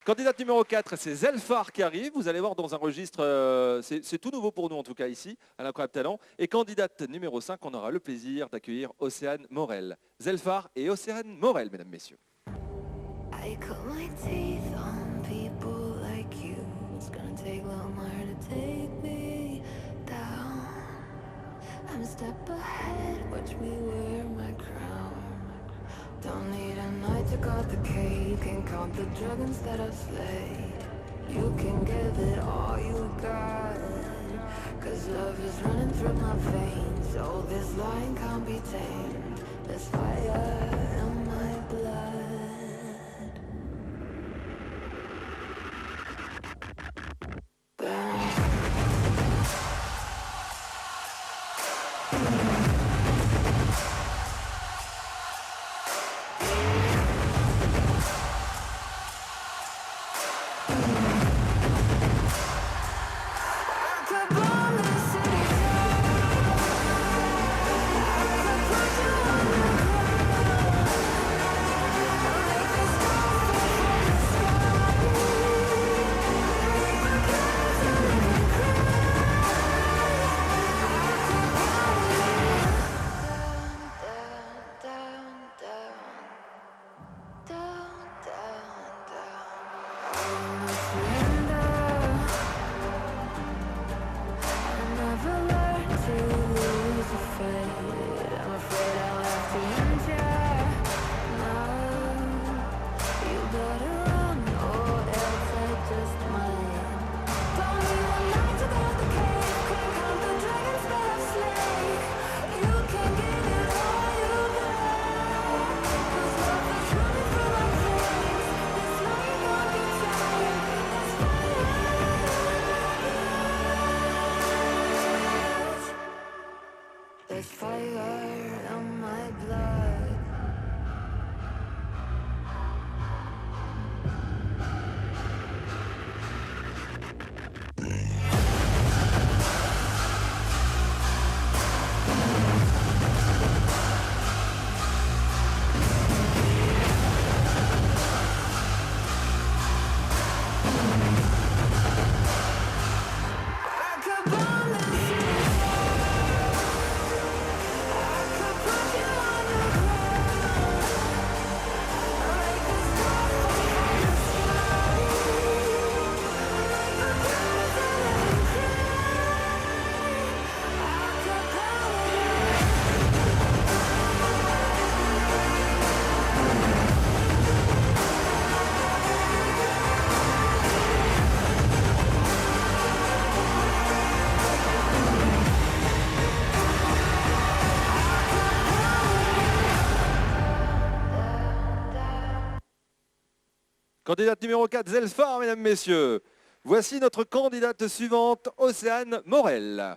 Candidate numéro 4, c'est Zelfar qui arrive. Vous allez voir dans un registre, c'est tout nouveau pour nous en tout cas ici, à l'Incroyable Talent. Et candidate numéro 5, on aura le plaisir d'accueillir Océane Morel. Zelfar et Océane Morel, mesdames, messieurs. I cut my teeth on people like you. It's gonna take longer to take me down. I'm a step ahead, watch me wear my crown. Don't need a night to cut the cake and count the dragons that I've slayed. You can give it all you got, cause love is running through my veins. Oh, this line can't be tamed. There's fire in my blood. There's fire in my blood. Candidate numéro 4, Zelfar, mesdames, messieurs. Voici notre candidate suivante, Océane Morel.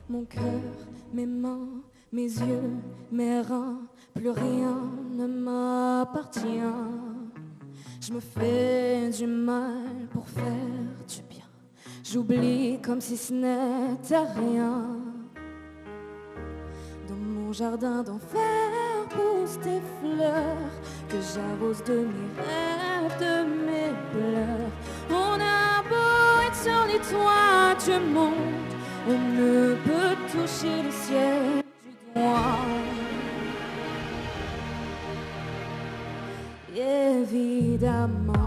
Mon cœur, mes mains, mes yeux, mes reins, plus rien ne m'appartient. Je me fais du mal pour faire du bien. J'oublie comme si ce n'était rien. Dans mon jardin d'enfer poussent des fleurs que j'arrose de mes rêves, de mes pleurs. On a beau être sur les toits du monde, on ne peut toucher le ciel du doigt. Évidemment,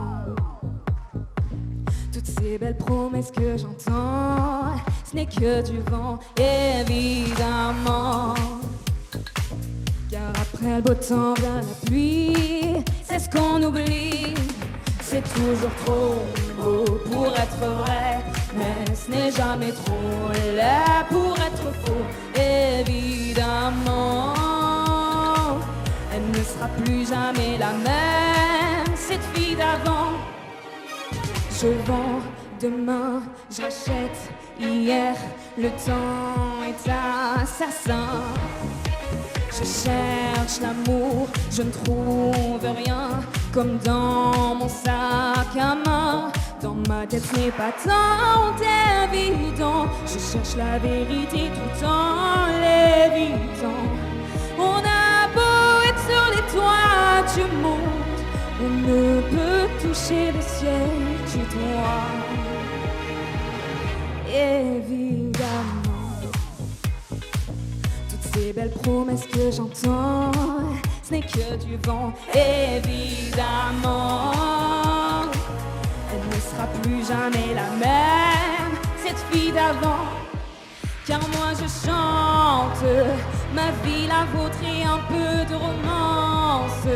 toutes ces belles promesses que j'entends, ce n'est que du vent, évidemment. Car après le beau temps vient la pluie, c'est ce qu'on oublie. C'est toujours trop beau pour être vrai, mais ce n'est jamais trop laid pour être faux, évidemment. Elle ne sera plus jamais la même, cette fille d'avant. Je vends demain, j'achète hier, le temps est assassin. Je cherche l'amour, je ne trouve rien. comme dans mon sac à main. Dans ma tête ce n'est pas tant évident. Je cherche la vérité tout en l'évitant. On a beau être sur les toits du monde, on ne peut toucher le ciel du toit. Évidemment, toutes ces belles promesses que j'entends, ce n'est que du vent. Évidemment, elle ne sera plus jamais la même, cette fille d'avant. Car moi je chante ma vie, la vôtre et un peu de romance.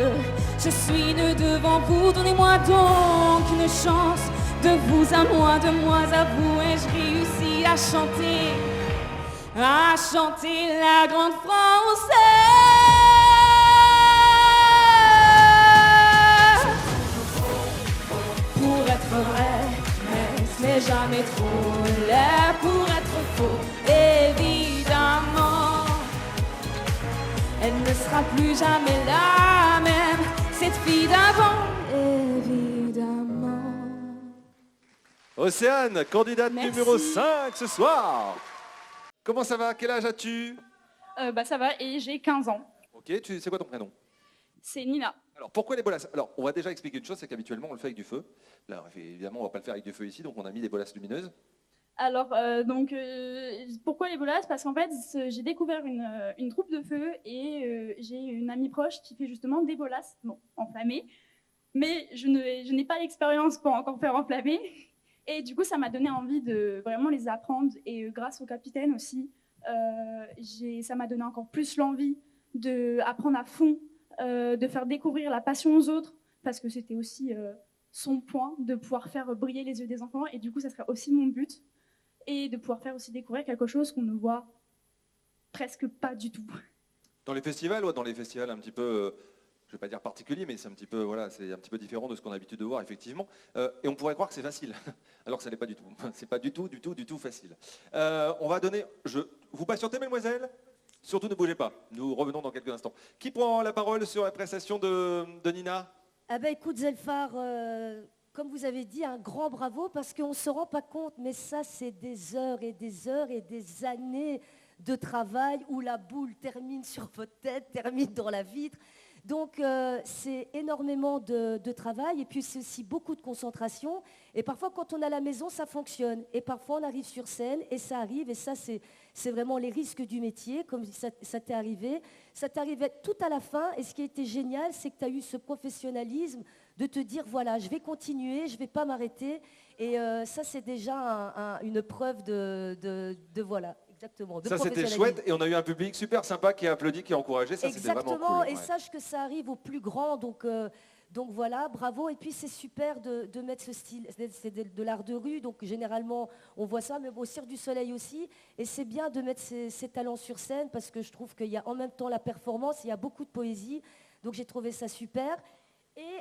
Je suis née devant vous, donnez-moi donc une chance. De vous à moi, de moi à vous, et je réussis à chanter la grande française. Pour être vrai, mais ce n'est jamais trop laid pour être faux. Évidemment, elle ne sera plus jamais la même, cette fille d'avant. Évidemment. Océane, candidate Merci. numéro 5 ce soir. Comment ça va? Quel âge as-tu? Ça va et j'ai 15 ans. Ok, c'est quoi ton prénom? C'est Nina. Alors, pourquoi les bolasses? Alors, on va déjà expliquer une chose, c'est qu'habituellement, on le fait avec du feu. Là, évidemment, on va pas le faire avec du feu ici, donc on a mis des bolasses lumineuses. Alors, pourquoi les bolasses? Parce qu'en fait, j'ai découvert une troupe de feu et j'ai une amie proche qui fait justement des bolasses, bon, enflammées. Mais je n'ai pas l'expérience pour encore faire enflammer. Et du coup, ça m'a donné envie de vraiment les apprendre. Et grâce au capitaine aussi, ça m'a donné encore plus l'envie d'apprendre à fond, de faire découvrir la passion aux autres, parce que c'était aussi son point de pouvoir faire briller les yeux des enfants. Et du coup, ça serait aussi mon but. Et de pouvoir faire aussi découvrir quelque chose qu'on ne voit presque pas du tout. Dans les festivals, ouais, dans les festivals un petit peu, je vais pas dire particulier, mais c'est un petit peu, voilà, c'est un petit peu différent de ce qu'on a l'habitude de voir, effectivement. Et on pourrait croire que c'est facile, alors que ça n'est pas du tout. C'est pas du tout facile. On va donner, vous patientez, mesdemoiselles? Surtout ne bougez pas. Nous revenons dans quelques instants. Qui prend la parole sur la prestation de Nina? Ah ben écoute Zelfar, comme vous avez dit, un grand bravo parce qu'on ne se rend pas compte, mais ça c'est des heures et des heures et des années de travail où la boule termine sur votre tête, termine dans la vitre. Donc c'est énormément de travail et puis c'est aussi beaucoup de concentration. Et parfois quand on est à la maison, ça fonctionne. Et parfois on arrive sur scène et ça arrive. Et ça c'est vraiment les risques du métier, comme ça t'est arrivé. Ça t'arrivait tout à la fin. Et ce qui a été génial, c'est que tu as eu ce professionnalisme de te dire, voilà, je vais continuer, je ne vais pas m'arrêter. Et ça c'est déjà une preuve de voilà. Exactement. Ça c'était chouette et on a eu un public super sympa qui a applaudi, qui a encouragé, ça c'était vraiment cool. Exactement, et ouais. sache que ça arrive aux plus grands, donc voilà, bravo. Et puis c'est super de mettre ce style, c'est de l'art de rue, donc généralement on voit ça, mais au Cirque du Soleil aussi, et c'est bien de mettre ces talents sur scène parce que je trouve qu'il y a en même temps la performance, il y a beaucoup de poésie, donc j'ai trouvé ça super. Et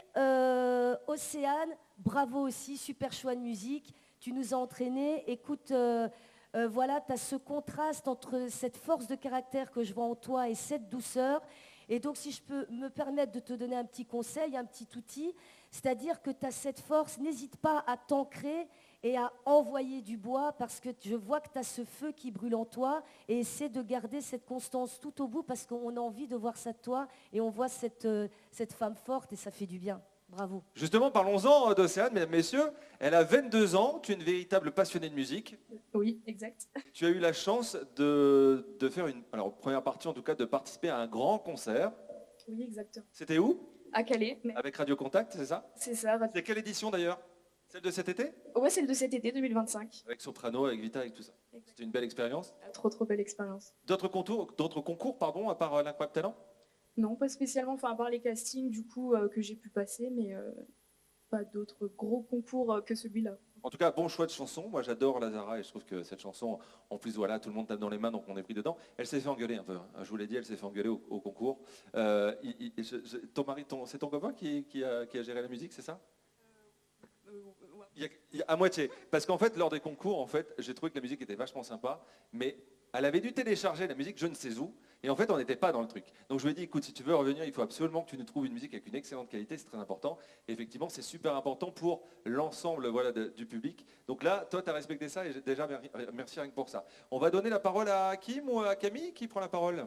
Océane, bravo aussi, super choix de musique, tu nous as entraînés, écoute... voilà, tu as ce contraste entre cette force de caractère que je vois en toi et cette douceur. Et donc, si je peux me permettre de te donner un petit conseil, un petit outil, c'est-à-dire que tu as cette force, n'hésite pas à t'ancrer et à envoyer du bois parce que je vois que tu as ce feu qui brûle en toi et essaie de garder cette constance tout au bout parce qu'on a envie de voir ça de toi et on voit cette femme forte et ça fait du bien. Bravo. Justement, parlons-en d'Océane, mesdames, messieurs. Elle a 22 ans, tu es une véritable passionnée de musique. Oui, exact. Tu as eu la chance de faire première partie en tout cas, de participer à un grand concert. Oui, exactement. C'était où? À Calais. Mais Avec Radio Contact, c'est ça? c'est ça. C'est quelle édition d'ailleurs? Celle de cet été? Ouais, celle de cet été 2025. Avec Soprano, avec Vita, avec tout ça. C'était une belle expérience. Trop belle expérience. D'autres concours, pardon, à part l'Incroyable Talent? Non, pas spécialement, enfin à part les castings du coup que j'ai pu passer, mais pas d'autres gros concours que celui-là. En tout cas, bon choix de chanson. Moi, j'adore Lazara et je trouve que cette chanson, en plus, voilà, tout le monde tape dans les mains, donc on est pris dedans. Elle s'est fait engueuler un peu. Hein. Je vous l'ai dit, elle s'est fait engueuler au concours. Ton mari, c'est ton copain qui a géré la musique, c'est ça? À moitié. Parce qu'en fait, lors des concours, en fait, j'ai trouvé que la musique était vachement sympa, mais Elle avait dû télécharger la musique je ne sais où, et en fait, on n'était pas dans le truc. Donc je lui ai dit, écoute, si tu veux revenir, il faut absolument que tu nous trouves une musique avec une excellente qualité, c'est très important. Et effectivement, c'est super important pour l'ensemble voilà, du public. Donc là, toi, tu as respecté ça, et déjà, merci rien que pour ça. On va donner la parole à Hakim ou à Camille, qui prend la parole?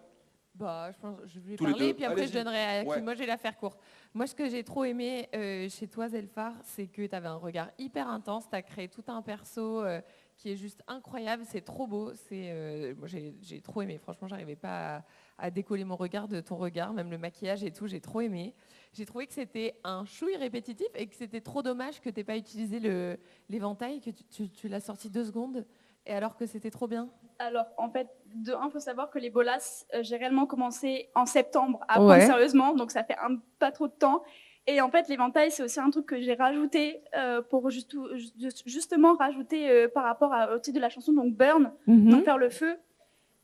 Bah, je pense, je vais Tous les parler deux. et puis après Allez-y. je donnerai à qui. Ouais. Moi, je vais la faire courte. Moi, ce que j'ai trop aimé chez toi, Zelfar, c'est que tu avais un regard hyper intense. Tu as créé tout un perso qui est juste incroyable. C'est trop beau. Moi, j'ai trop aimé. Franchement, j'arrivais pas à décoller mon regard de ton regard, même le maquillage et tout. J'ai trop aimé. J'ai trouvé que c'était un chouille répétitif et que c'était trop dommage que tu n'aies pas utilisé l'éventail, que tu l'as sorti 2 secondes, et alors que c'était trop bien. Alors, en fait, de un, il faut savoir que les bolas, j'ai réellement commencé en septembre à apprendre sérieusement, donc ça fait pas trop de temps. Et en fait, l'éventail, c'est aussi un truc que j'ai rajouté pour justement rajouter par rapport au titre de la chanson, donc Burn, donc faire le feu.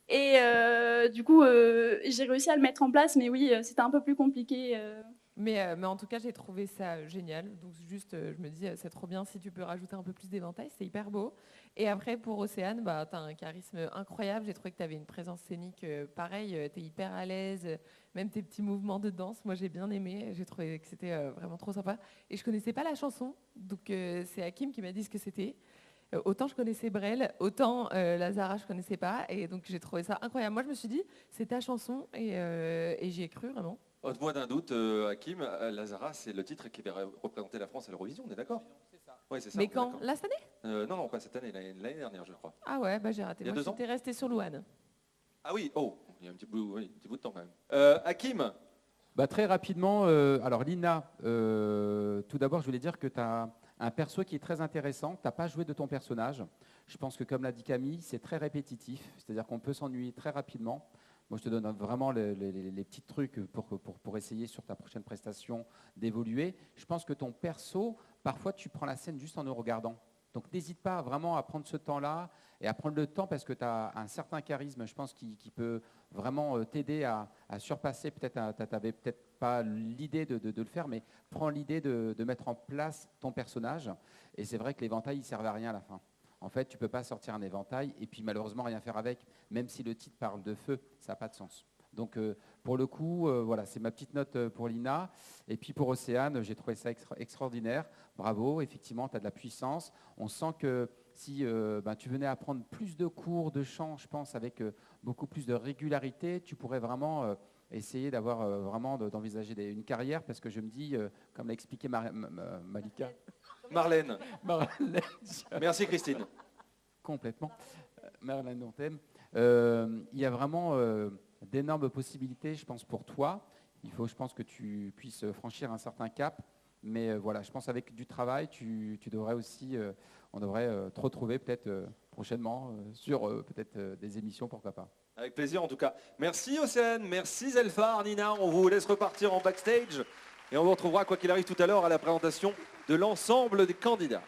Et du coup, j'ai réussi à le mettre en place, mais oui, c'était un peu plus compliqué. Mais en tout cas, j'ai trouvé ça génial. Donc juste, je me dis, c'est trop bien si tu peux rajouter un peu plus d'éventail, c'est hyper beau. Et après, pour Océane, bah, tu as un charisme incroyable. J'ai trouvé que tu avais une présence scénique pareil, tu es hyper à l'aise. Même tes petits mouvements de danse, moi j'ai bien aimé. J'ai trouvé que c'était vraiment trop sympa. Et je connaissais pas la chanson, donc c'est Hakim qui m'a dit ce que c'était. Autant je connaissais Brel, autant Lazara je connaissais pas. Et donc j'ai trouvé ça incroyable. Moi je me suis dit, c'est ta chanson et j'y ai cru vraiment. Ôte-moi d'un doute, Hakim, Lazara, c'est le titre qui va représenter la France à l'Eurovision, on est d'accord? C'est ça. Ouais, c'est ça. Mais quand? Là, cette année? Non, pas cette année, l'année dernière, je crois. Ah ouais, bah j'ai raté. Il y a 2 ans. J'étais restée sur Louane. Ah oui, il y a un petit bout de temps quand même. Hakim? Bah, très rapidement, alors Lina, tout d'abord, je voulais dire que tu as un perso qui est très intéressant. Tu n'as pas joué de ton personnage. Je pense que, comme l'a dit Camille, c'est très répétitif. C'est-à-dire qu'on peut s'ennuyer très rapidement. Moi, je te donne vraiment les petits trucs pour essayer sur ta prochaine prestation d'évoluer. Je pense que ton perso, parfois, tu prends la scène juste en nous regardant. Donc, n'hésite pas vraiment à prendre ce temps-là et à prendre le temps parce que tu as un certain charisme, je pense, qui peut vraiment t'aider à surpasser. Peut-être, tu n'avais peut-être pas l'idée de le faire, mais prends l'idée de mettre en place ton personnage. Et c'est vrai que l'éventail, il ne servait à rien à la fin. En fait, tu ne peux pas sortir un éventail et puis malheureusement rien faire avec, même si le titre parle de feu, ça n'a pas de sens. Donc pour le coup, voilà, c'est ma petite note pour Lina. Et puis pour Océane, j'ai trouvé ça extraordinaire. Bravo, effectivement, tu as de la puissance. On sent que si tu venais apprendre plus de cours de chant, je pense, avec beaucoup plus de régularité, tu pourrais vraiment essayer d'avoir vraiment d'envisager une carrière, parce que je me dis, comme l'a expliqué Malika. Marlène. Merci Christine. Complètement. Marlène, on t'aime. Il y a vraiment d'énormes possibilités, je pense, pour toi. Il faut, je pense, que tu puisses franchir un certain cap. Mais voilà, je pense avec du travail, tu devrais aussi, on devrait te retrouver peut-être prochainement sur peut-être des émissions, pourquoi pas. Avec plaisir en tout cas. Merci Océane, merci Zelfar, Nina. On vous laisse repartir en backstage et on vous retrouvera quoi qu'il arrive tout à l'heure à la présentation de l'ensemble des candidats.